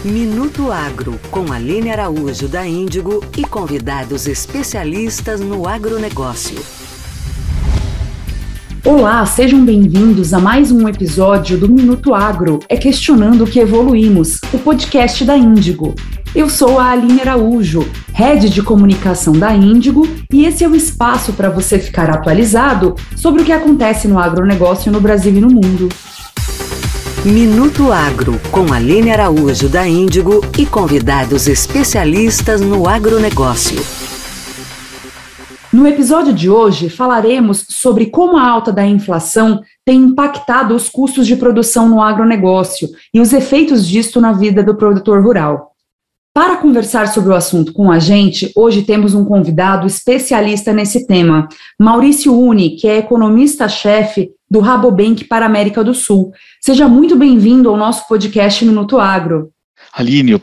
Minuto Agro, com Aline Araújo da Índigo e convidados especialistas no agronegócio. Olá, sejam bem-vindos a mais um episódio do Minuto Agro, Questionando o que Evoluímos, o podcast da Índigo. Eu sou a Aline Araújo, Head de Comunicação da Índigo, e esse é o espaço para você ficar atualizado sobre o que acontece no agronegócio no Brasil e no mundo. Minuto Agro, com Aline Araújo da Índigo e convidados especialistas no agronegócio. No episódio de hoje, falaremos sobre como a alta da inflação tem impactado os custos de produção no agronegócio e os efeitos disto na vida do produtor rural. Para conversar sobre o assunto com a gente, hoje temos um convidado especialista nesse tema, Maurício Uni, que é economista-chefe do Rabobank para a América do Sul. Seja muito bem-vindo ao nosso podcast Minuto Agro. Aline,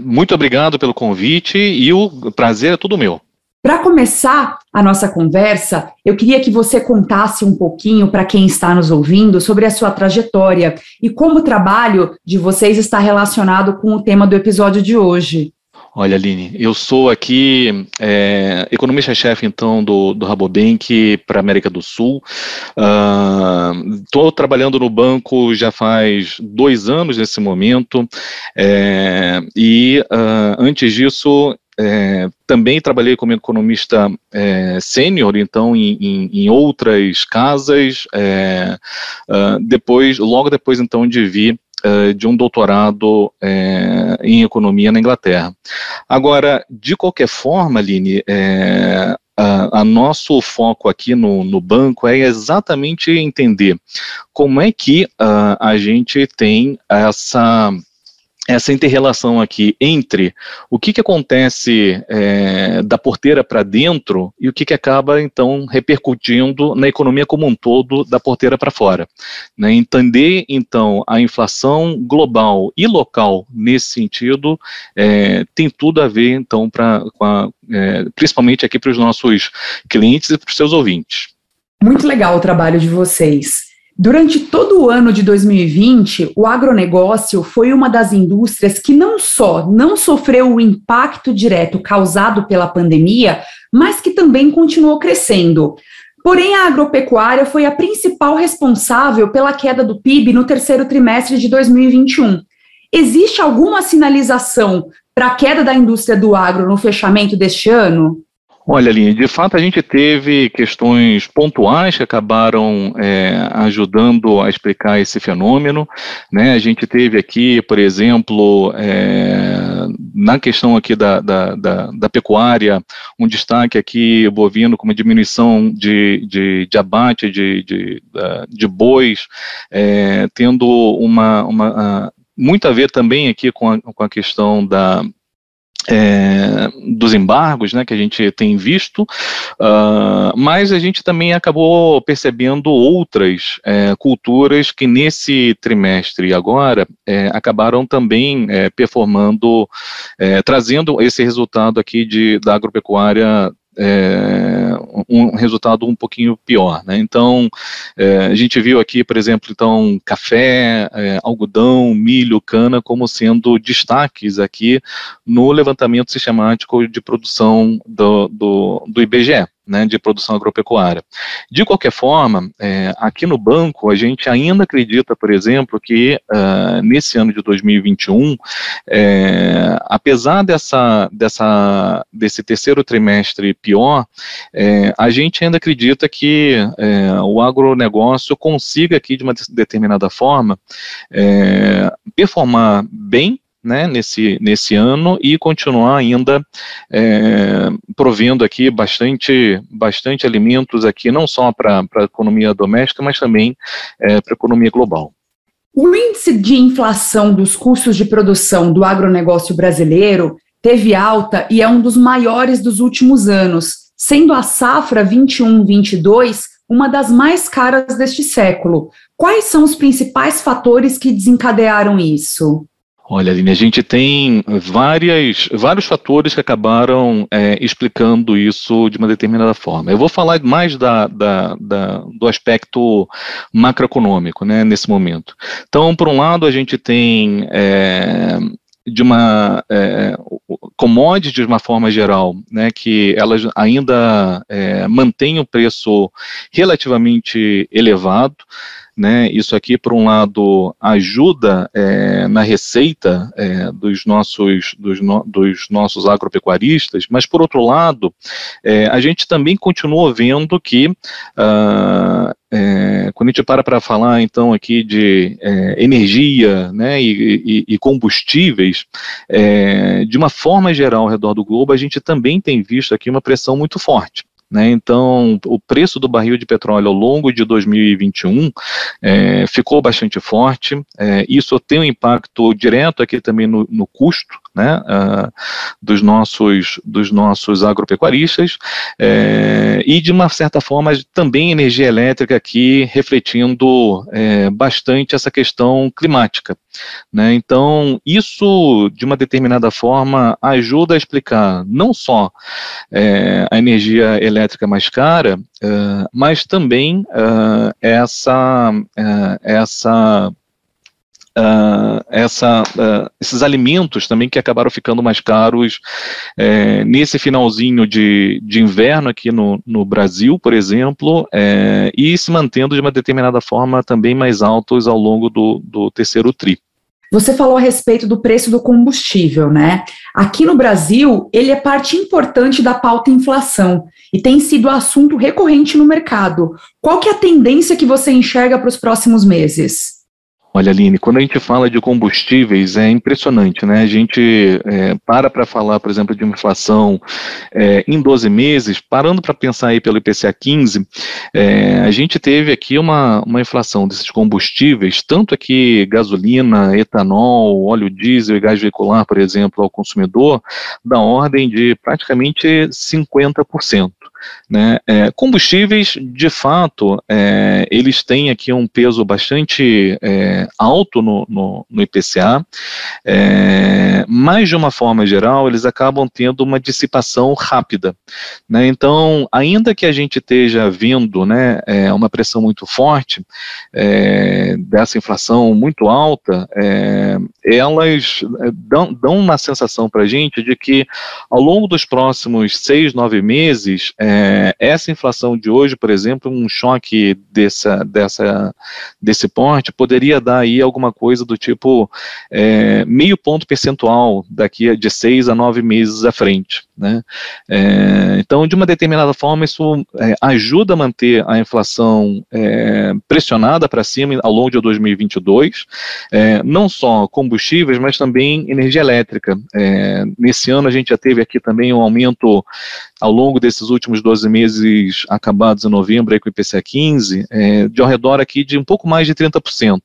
muito obrigado pelo convite e o prazer é todo meu. Para começar a nossa conversa, eu queria que você contasse um pouquinho para quem está nos ouvindo sobre a sua trajetória e como o trabalho de vocês está relacionado com o tema do episódio de hoje. Olha, Aline, eu sou aqui economista-chefe, então, do Rabobank para a América do Sul. Estou trabalhando no banco já faz 2 anos nesse momento, antes disso, também trabalhei como economista sênior, então, em outras casas, logo depois, então, de vir de um doutorado em economia na Inglaterra. Agora, de qualquer forma, Aline, nosso foco aqui no banco é exatamente entender como é que a gente tem essa inter-relação aqui entre o que acontece da porteira para dentro e o que acaba, então, repercutindo na economia como um todo, da porteira para fora. Né? Entender, então, a inflação global e local nesse sentido tem tudo a ver, então, principalmente aqui para os nossos clientes e para os seus ouvintes. Muito legal o trabalho de vocês. Durante todo o ano de 2020, o agronegócio foi uma das indústrias que não só não sofreu o impacto direto causado pela pandemia, mas que também continuou crescendo. Porém, a agropecuária foi a principal responsável pela queda do PIB no terceiro trimestre de 2021. Existe alguma sinalização para a queda da indústria do agro no fechamento deste ano? Olha, Aline, de fato a gente teve questões pontuais que acabaram ajudando a explicar esse fenômeno, né? A gente teve aqui, por exemplo, na questão aqui da pecuária, um destaque aqui bovino com uma diminuição de abate de bois, tendo muito a ver também aqui com a questão dos embargos, né, que a gente tem visto, mas a gente também acabou percebendo outras culturas que nesse trimestre agora acabaram também performando, trazendo esse resultado aqui da agropecuária, um resultado um pouquinho pior, né? Então, a gente viu aqui, por exemplo, então, café, algodão, milho, cana como sendo destaques aqui no levantamento sistemático de produção do IBGE, né, de produção agropecuária. De qualquer forma, aqui no banco, a gente ainda acredita, por exemplo, que nesse ano de 2021, apesar desse terceiro trimestre pior, a gente ainda acredita que o agronegócio consiga aqui, de uma determinada forma, performar bem, né, nesse ano e continuar ainda provendo aqui bastante alimentos aqui, não só para a economia doméstica, mas também para a economia global. O índice de inflação dos custos de produção do agronegócio brasileiro teve alta e é um dos maiores dos últimos anos, sendo a safra 21-22 uma das mais caras deste século. Quais são os principais fatores que desencadearam isso? Olha, Aline, a gente tem vários fatores que acabaram explicando isso de uma determinada forma. Eu vou falar mais do aspecto macroeconômico, né, nesse momento. Então, por um lado, a gente tem commodities de uma forma geral, né, que elas ainda mantêm o preço relativamente elevado, né, isso aqui, por um lado, ajuda na receita dos nossos agropecuaristas, mas, por outro lado, a gente também continua vendo que, quando a gente para falar, então, aqui de energia, né, e combustíveis, de uma forma geral ao redor do globo, a gente também tem visto aqui uma pressão muito forte. Né, então, o preço do barril de petróleo ao longo de 2021 ficou bastante forte, isso tem um impacto direto aqui também no custo, né, dos nossos agropecuaristas, e de uma certa forma também energia elétrica aqui refletindo bastante essa questão climática. Né, então, isso de uma determinada forma ajuda a explicar não só a energia elétrica mais cara, mas também esses alimentos também que acabaram ficando mais caros nesse finalzinho de inverno aqui no Brasil, por exemplo, e se mantendo de uma determinada forma também mais altos ao longo do terceiro tri. Você falou a respeito do preço do combustível, né? Aqui no Brasil, ele é parte importante da pauta inflação e tem sido assunto recorrente no mercado. Qual que é a tendência que você enxerga para os próximos meses? Olha, Aline, quando a gente fala de combustíveis, é impressionante, né? A gente para falar, por exemplo, de uma inflação em 12 meses, parando para pensar aí pelo IPCA 15, a gente teve aqui uma inflação desses combustíveis, tanto aqui gasolina, etanol, óleo diesel e gás veicular, por exemplo, ao consumidor, da ordem de praticamente 50%. Né? Combustíveis, de fato, eles têm aqui um peso bastante alto no IPCA, mas de uma forma geral eles acabam tendo uma dissipação rápida, né? Então, ainda que a gente esteja vendo, né, uma pressão muito forte dessa inflação muito alta, elas dão uma sensação para a gente de que ao longo dos próximos 6, 9 meses, essa inflação de hoje, por exemplo, um choque desse porte poderia dar aí alguma coisa do tipo meio ponto percentual daqui de 6 a 9 meses à frente, né? Então, de uma determinada forma, isso ajuda a manter a inflação pressionada para cima ao longo de 2022, não só combustíveis, mas também energia elétrica. Nesse ano a gente já teve aqui também um aumento ao longo desses últimos 12 meses acabados em novembro aí com o IPCA 15, de ao redor aqui de um pouco mais de 30%,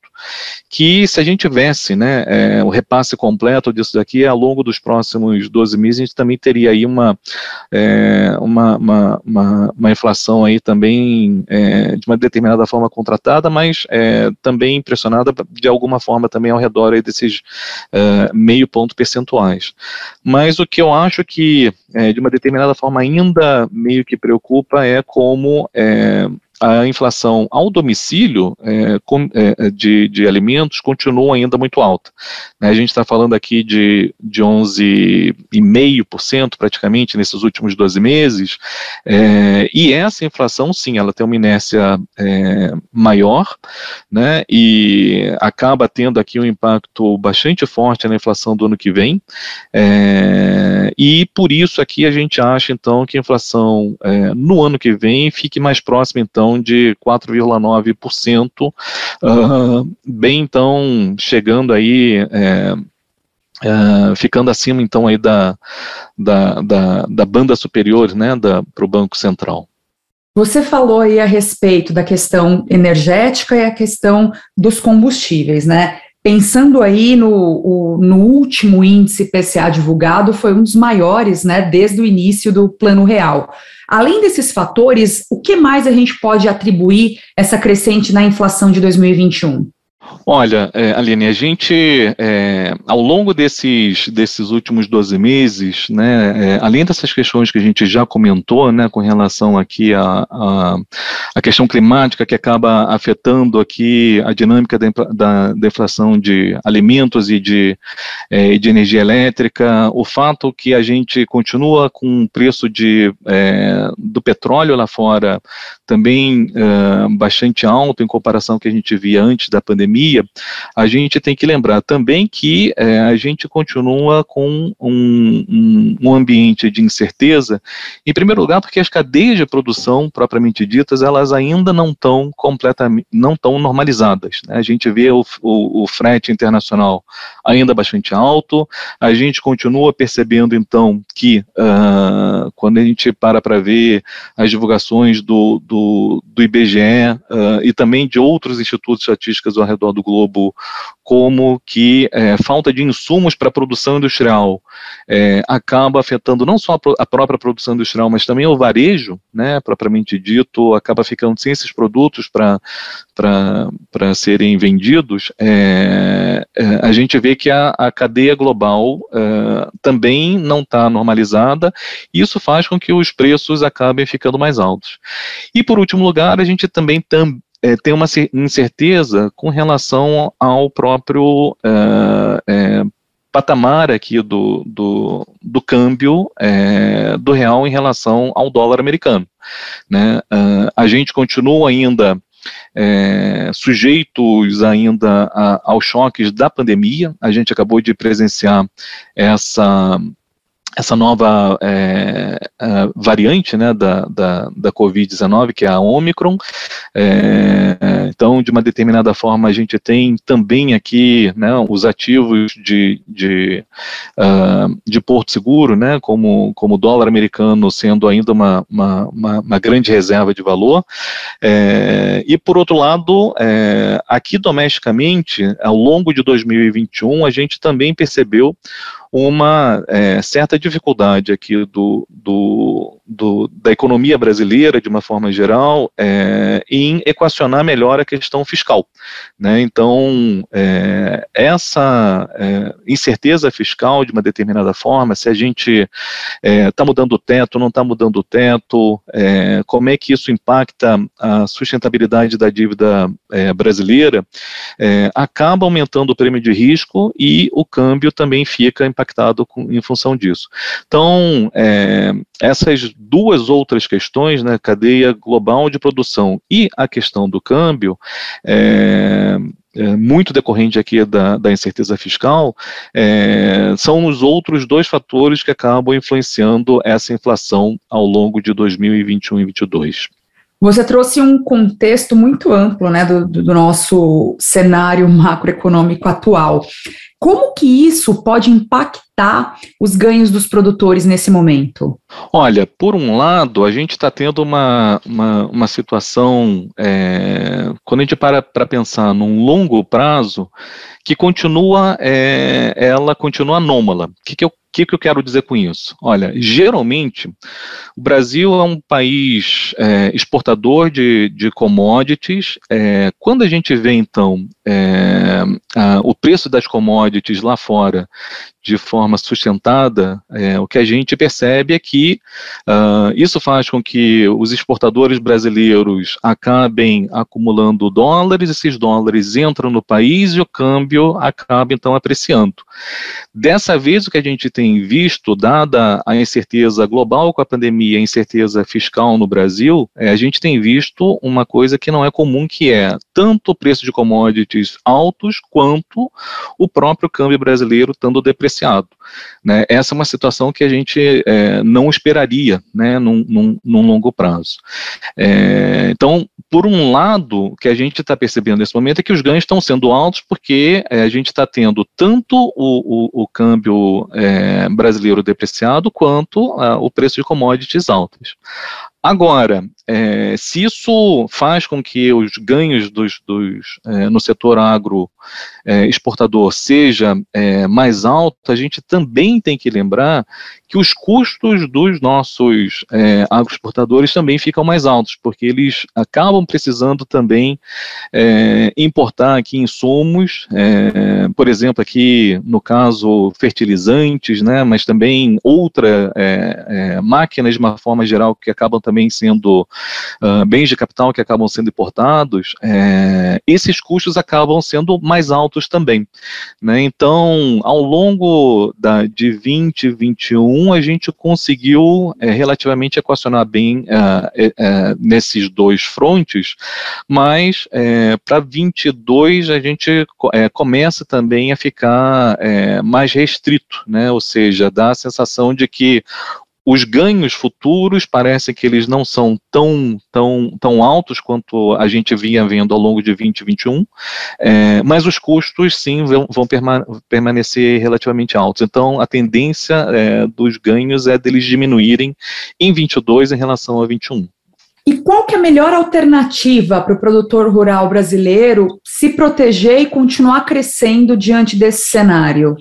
que se a gente tivesse, né, o repasse completo disso daqui ao longo dos próximos 12 meses, a gente também teria aí uma inflação aí também de uma determinada forma contratada, mas também pressionada de alguma forma também ao redor aí desses meio ponto percentuais. Mas o que eu acho que de uma determinada forma ainda meio que preocupa é como a inflação ao domicílio de alimentos continua ainda muito alta. A gente está falando aqui de 11,5% praticamente nesses últimos 12 meses, e essa inflação, sim, ela tem uma inércia maior, né, e acaba tendo aqui um impacto bastante forte na inflação do ano que vem, e por isso aqui a gente acha, então, que a inflação no ano que vem fique mais próxima, então, de 4,9%, bem, então, chegando aí, ficando acima, então, aí da banda superior, né, para o Banco Central. Você falou aí a respeito da questão energética e a questão dos combustíveis, né? Pensando aí no último índice IPCA divulgado, foi um dos maiores, né, desde o início do Plano Real. Além desses fatores, o que mais a gente pode atribuir essa crescente na inflação de 2021? Olha, Aline, a gente, ao longo desses últimos 12 meses, né, além dessas questões que a gente já comentou, né, com relação aqui à questão climática que acaba afetando aqui a dinâmica da inflação de alimentos e de energia elétrica, o fato que a gente continua com o preço do petróleo lá fora também bastante alto em comparação ao que a gente via antes da pandemia, a gente tem que lembrar também que a gente continua com um ambiente de incerteza, em primeiro lugar porque as cadeias de produção, propriamente ditas, elas ainda não estão normalizadas, né? A gente vê o frete internacional ainda bastante alto, a gente continua percebendo, então, que quando a gente para ver as divulgações do IBGE e também de outros institutos estatísticos ao redor do globo, como que falta de insumos para a produção industrial acaba afetando não só a própria produção industrial, mas também o varejo, né, propriamente dito, acaba ficando sem esses produtos para serem vendidos. A gente vê que a cadeia global também não está normalizada, e isso faz com que os preços acabem ficando mais altos. E, por último lugar, a gente também tem uma incerteza com relação ao próprio patamar aqui do câmbio do real em relação ao dólar americano, né? A gente continua ainda sujeitos ainda aos choques da pandemia. A gente acabou de presenciar essa nova variante, né, da Covid-19, que é a Omicron. Então, de uma determinada forma, a gente tem também aqui, né, os ativos de Porto Seguro, né, como o dólar americano sendo ainda uma grande reserva de valor. E, por outro lado, aqui domesticamente, ao longo de 2021, a gente também percebeu uma certa dificuldade aqui da economia brasileira, de uma forma geral, em equacionar melhor a questão fiscal, né? Então, essa incerteza fiscal, de uma determinada forma, se a gente está mudando o teto, não está mudando o teto, como é que isso impacta a sustentabilidade da dívida brasileira, acaba aumentando o prêmio de risco e o câmbio também fica impactado em função disso. Então, essas duas outras questões, né, cadeia global de produção e a questão do câmbio, muito decorrente aqui da incerteza fiscal, são os outros dois fatores que acabam influenciando essa inflação ao longo de 2021 e 2022. Você trouxe um contexto muito amplo, né, do nosso cenário macroeconômico atual. Como que isso pode impactar os ganhos dos produtores nesse momento? Olha, por um lado, a gente está tendo uma situação, quando a gente para pensar num longo prazo, que ela continua anômala. O que eu quero dizer com isso? Olha, geralmente, o Brasil é um país exportador de commodities. Quando a gente vê, então, o preço das commodities lá fora de forma sustentada, o que a gente percebe é que isso faz com que os exportadores brasileiros acabem acumulando dólares, esses dólares entram no país e o câmbio acaba, então, apreciando. Dessa vez, o que a gente tem visto, dada a incerteza global com a pandemia, a incerteza fiscal no Brasil, a gente tem visto uma coisa que não é comum, que é tanto o preço de commodities altos, quanto o próprio câmbio brasileiro estando depreciado, né? Essa é uma situação que a gente não esperaria, né, num longo prazo. Então, por um lado, o que a gente está percebendo nesse momento é que os ganhos estão sendo altos, porque a gente está tendo tanto o câmbio brasileiro depreciado, quanto o preço de commodities altas. Agora, se isso faz com que os ganhos no setor agro exportador seja mais alto, a gente também tem que lembrar que os custos dos nossos agroexportadores também ficam mais altos, porque eles acabam precisando também importar aqui insumos, por exemplo, aqui no caso fertilizantes, né, mas também máquinas de uma forma geral que acabam também sendo bens de capital que acabam sendo importados, esses custos acabam sendo mais altos também, né? Então, ao longo de 2021, a gente conseguiu relativamente equacionar bem nesses dois frontes, mas para 22 a gente começa também a ficar mais restrito, né? Ou seja, dá a sensação de que os ganhos futuros parece que eles não são tão altos quanto a gente vinha vendo ao longo de 2021, mas os custos sim vão permanecer relativamente altos. Então a tendência dos ganhos é deles diminuírem em 22 em relação a 21. E qual que é a melhor alternativa para o produtor rural brasileiro se proteger e continuar crescendo diante desse cenário?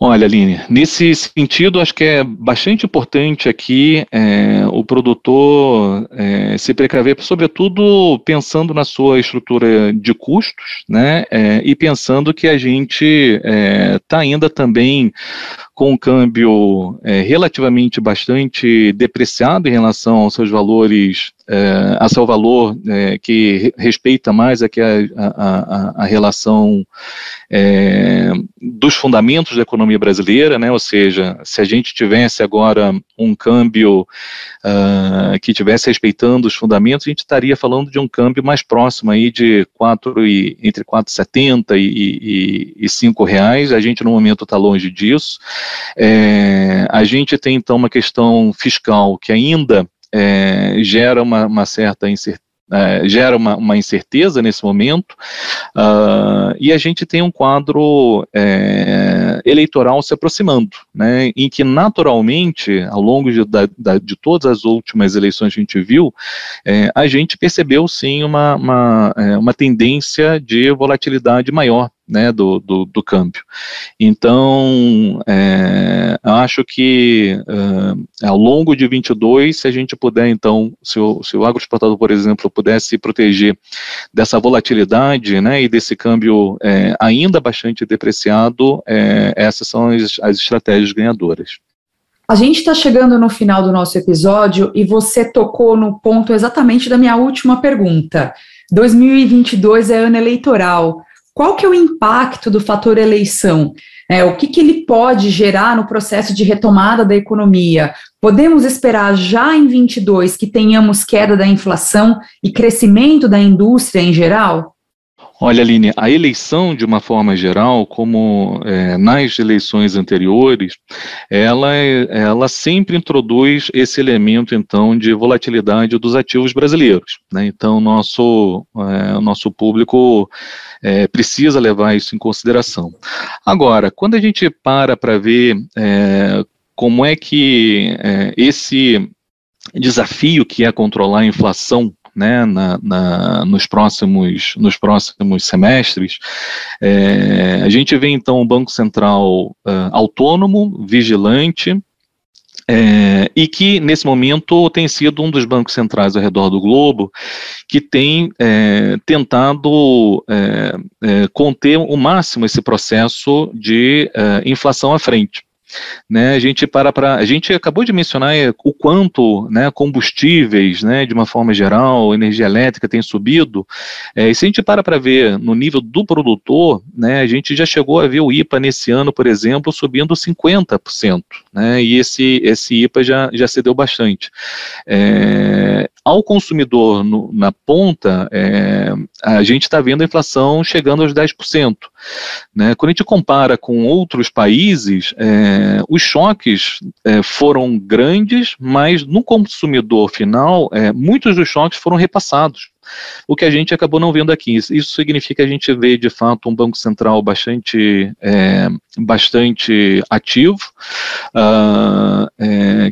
Olha, Aline, nesse sentido, acho que é bastante importante aqui o produtor se precaver, sobretudo pensando na sua estrutura de custos, né, e pensando que a gente está ainda também com um câmbio relativamente bastante depreciado em relação aos seus valores, a seu valor que respeita mais aqui a relação dos fundamentos da economia brasileira, né? Ou seja, se a gente tivesse agora um câmbio que estivesse respeitando os fundamentos, a gente estaria falando de um câmbio mais próximo aí de entre 4,70 e R$5. A gente no momento está longe disso. A gente tem então uma questão fiscal que ainda gera uma certa incerteza, gera uma incerteza nesse momento, e a gente tem um quadro eleitoral se aproximando, né, em que naturalmente, ao longo de todas as últimas eleições que a gente viu, a gente percebeu sim uma tendência de volatilidade maior, né, do câmbio. Então, acho que ao longo de 22, se a gente puder, então, se o agroexportador, por exemplo, pudesse se proteger dessa volatilidade, né, e desse câmbio ainda bastante depreciado, essas são as estratégias ganhadoras. A gente está chegando no final do nosso episódio e você tocou no ponto exatamente da minha última pergunta. 2022 é ano eleitoral. Qual que é o impacto do fator eleição? O que ele pode gerar no processo de retomada da economia? Podemos esperar já em 22 que tenhamos queda da inflação e crescimento da indústria em geral? Olha, Aline, a eleição, de uma forma geral, como nas eleições anteriores, ela sempre introduz esse elemento, então, de volatilidade dos ativos brasileiros, né? Então, o nosso público precisa levar isso em consideração. Agora, quando a gente para ver como é que esse desafio que é controlar a inflação, né, nos próximos semestres, a gente vê então um Banco Central autônomo, vigilante, e que nesse momento tem sido um dos bancos centrais ao redor do globo que tem tentado conter ao máximo esse processo de inflação à frente. Né, a gente acabou de mencionar o quanto, né, combustíveis, né, de uma forma geral, energia elétrica tem subido, e se a gente para ver no nível do produtor, né, a gente já chegou a ver o IPA nesse ano, por exemplo, subindo 50%, né, e esse IPA já cedeu bastante. Ao consumidor na ponta, a gente está vendo a inflação chegando aos 10%. Né? Quando a gente compara com outros países, os choques foram grandes, mas no consumidor final, muitos dos choques foram repassados. O que a gente acabou não vendo aqui. Isso significa que a gente vê, de fato, um Banco Central bastante ativo,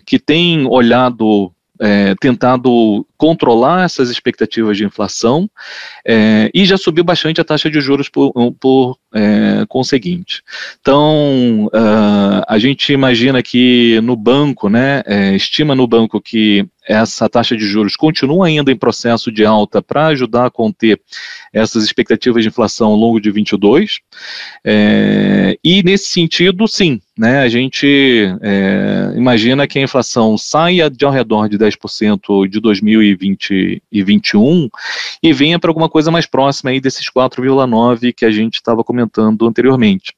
que tem olhado tentado controlar essas expectativas de inflação, e já subiu bastante a taxa de juros por conseguinte. Então, a gente imagina que no banco, né, estima no banco que essa taxa de juros continua ainda em processo de alta para ajudar a conter essas expectativas de inflação ao longo de 22, e nesse sentido, sim, né, a gente imagina que a inflação saia de ao redor de 10% de 2020 e 2021 e venha para alguma coisa mais próxima aí desses 4,9% que a gente estava comentando anteriormente.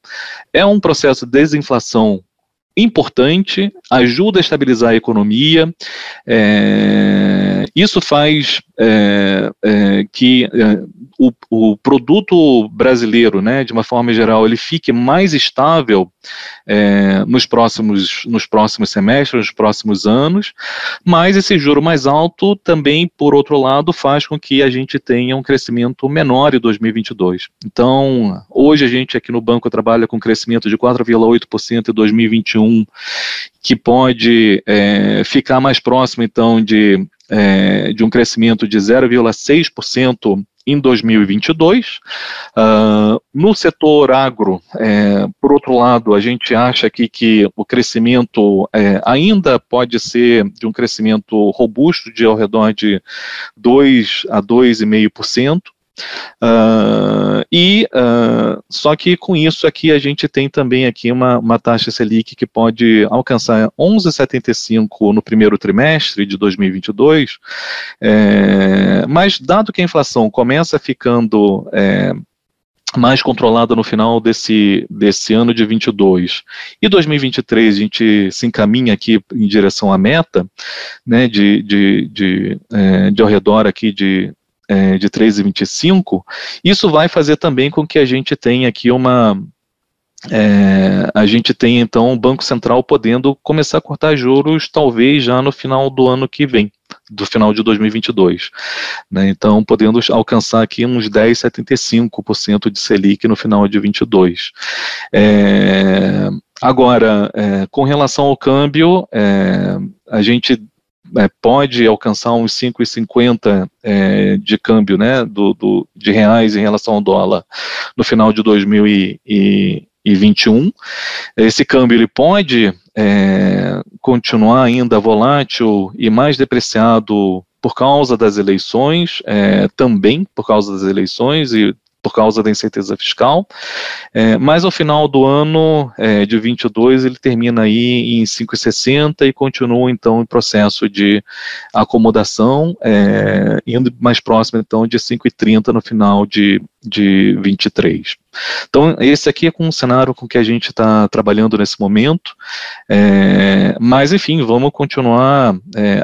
É um processo de desinflação importante, ajuda a estabilizar a economia, isso faz que o produto brasileiro, né, de uma forma geral, ele fique mais estável nos próximos semestres, nos próximos anos, mas esse juro mais alto também, por outro lado, faz com que a gente tenha um crescimento menor em 2022. Então, hoje a gente aqui no banco trabalha com crescimento de 4,8% em 2021, que pode ficar mais próximo, então, de um crescimento de 0,6% em 2022. No setor agro, por outro lado, a gente acha aqui que o crescimento ainda pode ser de um crescimento robusto de ao redor de 2 a 2,5%. Só que com isso aqui a gente tem também aqui uma taxa Selic que pode alcançar 11,75 no primeiro trimestre de 2022, mas dado que a inflação começa ficando mais controlada no final desse ano de 22 e 2023 a gente se encaminha aqui em direção à meta, né, de ao redor aqui de 3,25, isso vai fazer também com que a gente tenha aqui então o Banco Central podendo começar a cortar juros talvez já no final do ano que vem, do final de 2022, né? Então podendo alcançar aqui uns 10,75% de Selic no final de 22. Agora, com relação ao câmbio, a gente pode alcançar uns 5,50 de câmbio, né, de reais em relação ao dólar no final de 2021. Esse câmbio ele pode continuar ainda volátil e mais depreciado por causa das eleições, também por causa das eleições e por causa da incerteza fiscal, mas ao final do ano de 22 ele termina aí em 5,60 e continua então em processo de acomodação, indo mais próximo então de 5,30 no final de 23. Então esse aqui é um cenário com que a gente está trabalhando nesse momento, mas enfim, vamos continuar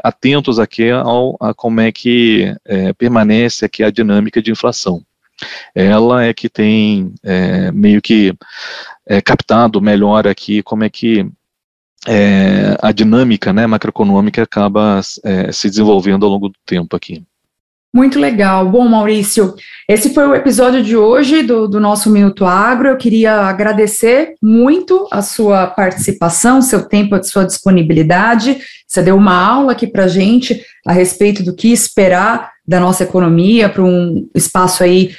atentos aqui a como é que permanece aqui a dinâmica de inflação. Ela é que tem meio que captado melhor aqui como é que a dinâmica, né, macroeconômica acaba se desenvolvendo ao longo do tempo aqui. Muito legal. Bom, Maurício, esse foi o episódio de hoje do nosso Minuto Agro. Eu queria agradecer muito a sua participação, seu tempo, a sua disponibilidade. Você deu uma aula aqui para a gente a respeito do que esperar da nossa economia para um espaço aí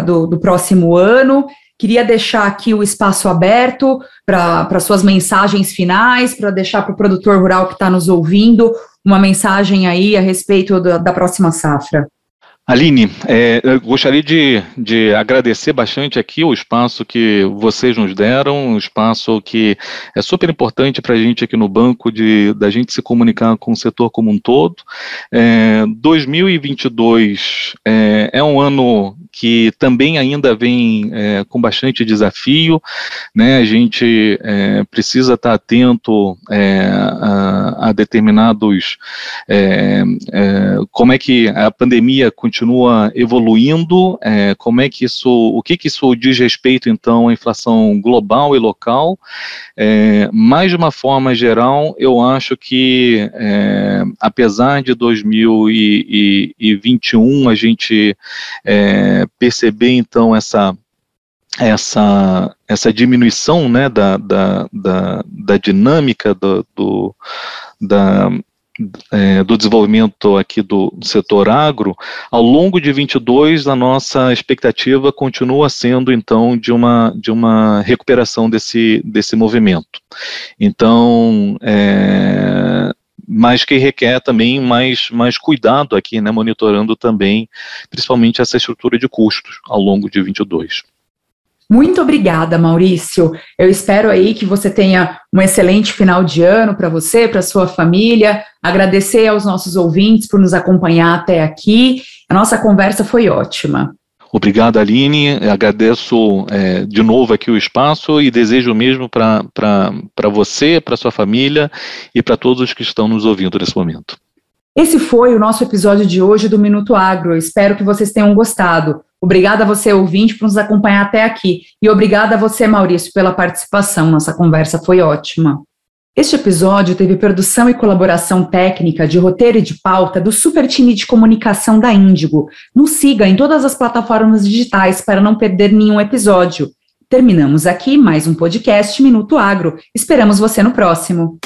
do próximo ano. Queria deixar aqui o espaço aberto para suas mensagens finais, para deixar para o produtor rural que está nos ouvindo uma mensagem aí a respeito da próxima safra. Aline, eu gostaria de agradecer bastante aqui o espaço que vocês nos deram, um espaço que é super importante para a gente aqui no banco, da gente se comunicar com o setor como um todo. 2022 é um ano que também ainda vem com bastante desafio, né? A gente precisa estar atento a determinados, como é que a pandemia continua evoluindo, o que isso diz respeito então à inflação global e local, mas de uma forma geral eu acho que apesar de 2021 a gente perceber então essa diminuição, né, da dinâmica do desenvolvimento aqui do setor agro, ao longo de 22, a nossa expectativa continua sendo, então, de uma recuperação desse movimento. Então, mas que requer também mais cuidado aqui, né, monitorando também, principalmente essa estrutura de custos ao longo de 22. Muito obrigada, Maurício. Eu espero aí que você tenha um excelente final de ano para você, para sua família. Agradecer aos nossos ouvintes por nos acompanhar até aqui. A nossa conversa foi ótima. Obrigado, Aline. Agradeço de novo aqui o espaço e desejo o mesmo para você, para sua família e para todos os que estão nos ouvindo nesse momento. Esse foi o nosso episódio de hoje do Minuto Agro. Eu espero que vocês tenham gostado. Obrigada a você, ouvinte, por nos acompanhar até aqui. E obrigada a você, Maurício, pela participação. Nossa conversa foi ótima. Este episódio teve produção e colaboração técnica de roteiro e de pauta do super time de comunicação da Índigo. Nos siga em todas as plataformas digitais para não perder nenhum episódio. Terminamos aqui mais um podcast Minuto Agro. Esperamos você no próximo.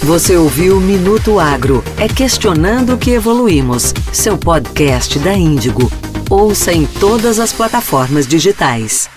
Você ouviu Minuto Agro, questionando que evoluímos, seu podcast da Índigo. Ouça em todas as plataformas digitais.